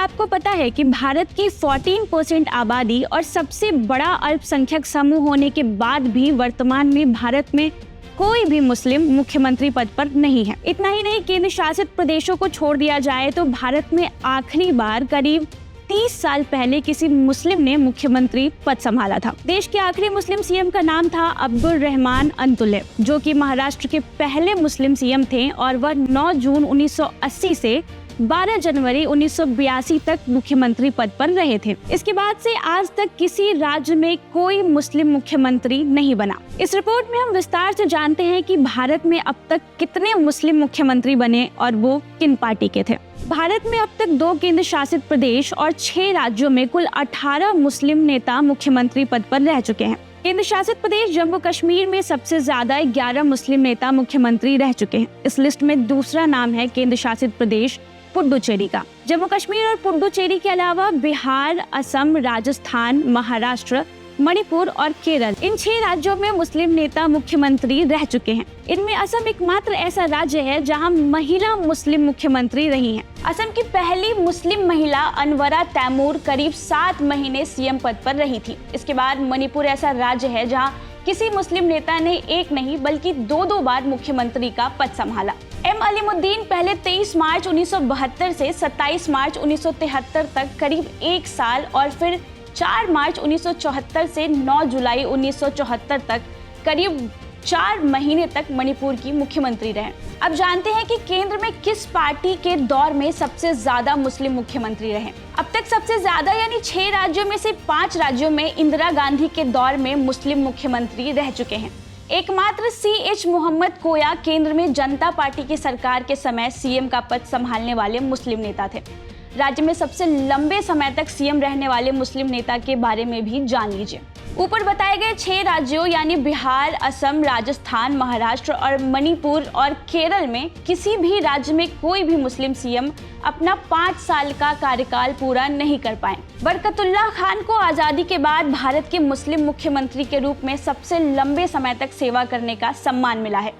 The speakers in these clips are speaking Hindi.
आपको पता है कि भारत की 14% आबादी और सबसे बड़ा अल्पसंख्यक समूह होने के बाद भी वर्तमान में भारत में कोई भी मुस्लिम मुख्यमंत्री पद पर नहीं है। इतना ही नहीं, केंद्र शासित प्रदेशों को छोड़ दिया जाए तो भारत में आखिरी बार करीब 30 साल पहले किसी मुस्लिम ने मुख्यमंत्री पद संभाला था। देश के आखिरी मुस्लिम सीएम का नाम था अब्दुल रहमान अंतुल्ले, जो कि महाराष्ट्र के पहले मुस्लिम सीएम थे और वह 9 जून 1980 से 12 जनवरी 1982 तक मुख्यमंत्री पद पर रहे थे। इसके बाद से आज तक किसी राज्य में कोई मुस्लिम मुख्यमंत्री नहीं बना। इस रिपोर्ट में हम विस्तार से जानते हैं कि भारत में अब तक कितने मुस्लिम मुख्यमंत्री बने और वो किन पार्टी के थे। भारत में अब तक 2 केंद्र शासित प्रदेश और 6 राज्यों में कुल 18 मुस्लिम नेता मुख्यमंत्री पद पर रह चुके हैं। केंद्र शासित प्रदेश जम्मू कश्मीर में सबसे ज्यादा 11 मुस्लिम नेता मुख्यमंत्री रह चुके हैं। इस लिस्ट में दूसरा नाम है केंद्र शासित प्रदेश पुडुचेरी का। जम्मू कश्मीर और पुडुचेरी के अलावा बिहार, असम, राजस्थान, महाराष्ट्र, मणिपुर और केरल, इन 6 राज्यों में मुस्लिम नेता मुख्यमंत्री रह चुके हैं। इनमें असम एकमात्र ऐसा राज्य है जहां महिला मुस्लिम मुख्यमंत्री रही हैं। असम की पहली मुस्लिम महिला अनवरा तैमूर करीब 7 महीने सीएम पद पर रही थी। इसके बाद मणिपुर ऐसा राज्य है जहां किसी मुस्लिम नेता ने एक नहीं बल्कि 2 बार मुख्यमंत्री का पद संभाला। एम अलीमुद्दीन पहले 23 मार्च 1972 से 27 मार्च 1973 तक करीब 1 साल और फिर 4 मार्च 1974 से 9 जुलाई 1974 तक करीब 4 महीने तक मणिपुर की मुख्यमंत्री रहे। अब जानते हैं कि केंद्र में किस पार्टी के दौर में सबसे ज्यादा मुस्लिम मुख्यमंत्री रहे। अब तक सबसे ज्यादा यानी 6 राज्यों में से 5 राज्यों में इंदिरा गांधी के दौर में मुस्लिम मुख्यमंत्री रह चुके हैं। एकमात्र CH मोहम्मद कोया केंद्र में जनता पार्टी की सरकार के समय सीएम का पद संभालने वाले मुस्लिम नेता थे। राज्य में सबसे लंबे समय तक सीएम रहने वाले मुस्लिम नेता के बारे में भी जान लीजिए। ऊपर बताए गए 6 राज्यों यानी बिहार, असम, राजस्थान, महाराष्ट्र और मणिपुर और केरल में किसी भी राज्य में कोई भी मुस्लिम सीएम अपना 5 साल का कार्यकाल पूरा नहीं कर पाए। बरकतुल्लाह खान को आजादी के बाद भारत के मुस्लिम मुख्यमंत्री के रूप में सबसे लंबे समय तक सेवा करने का सम्मान मिला है।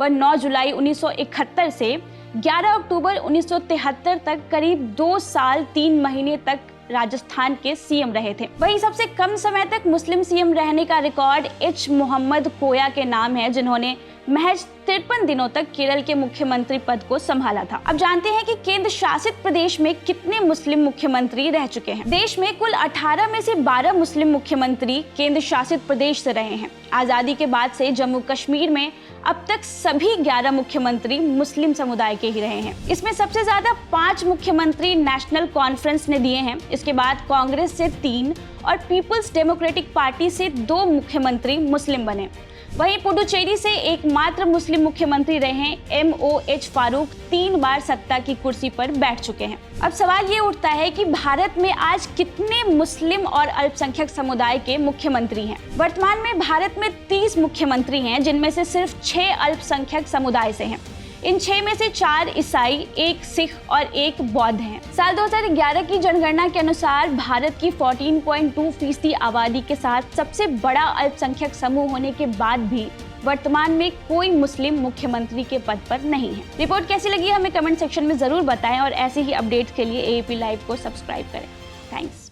वह 9 जुलाई 1971 से 11 अक्टूबर 1973 तक करीब 2 साल 3 महीने तक राजस्थान के सीएम रहे थे। वहीं सबसे कम समय तक मुस्लिम सीएम रहने का रिकॉर्ड H मोहम्मद कोया के नाम है, जिन्होंने महज 53 दिनों तक केरल के मुख्यमंत्री पद को संभाला था। अब जानते हैं कि केंद्र शासित प्रदेश में कितने मुस्लिम मुख्यमंत्री रह चुके हैं। देश में कुल 18 में से 12 मुस्लिम मुख्यमंत्री केंद्र शासित प्रदेश से रहे हैं। आजादी के बाद से जम्मू कश्मीर में अब तक सभी 11 मुख्यमंत्री मुस्लिम समुदाय के ही रहे हैं। इसमें सबसे ज्यादा 5 मुख्यमंत्री नेशनल कॉन्फ्रेंस ने दिए हैं। इसके बाद कांग्रेस से 3 और पीपल्स डेमोक्रेटिक पार्टी से 2 मुख्यमंत्री मुस्लिम बने। वहीं पुडुचेरी से एकमात्र मुस्लिम मुख्यमंत्री रहे MOH फारूक 3 बार सत्ता की कुर्सी पर बैठ चुके हैं। अब सवाल ये उठता है कि भारत में आज कितने मुस्लिम और अल्पसंख्यक समुदाय के मुख्यमंत्री हैं। वर्तमान में भारत में 30 मुख्यमंत्री हैं, जिनमें से सिर्फ 6 अल्पसंख्यक समुदाय से हैं। इन 6 में से 4 ईसाई, 1 सिख और 1 बौद्ध हैं। साल 2011 की जनगणना के अनुसार भारत की 14.2% आबादी के साथ सबसे बड़ा अल्पसंख्यक समूह होने के बाद भी वर्तमान में कोई मुस्लिम मुख्यमंत्री के पद पर नहीं है। रिपोर्ट कैसी लगी हमें कमेंट सेक्शन में जरूर बताएं और ऐसे ही अपडेट्स के लिए AAP लाइव को सब्सक्राइब करें। थैंक्स।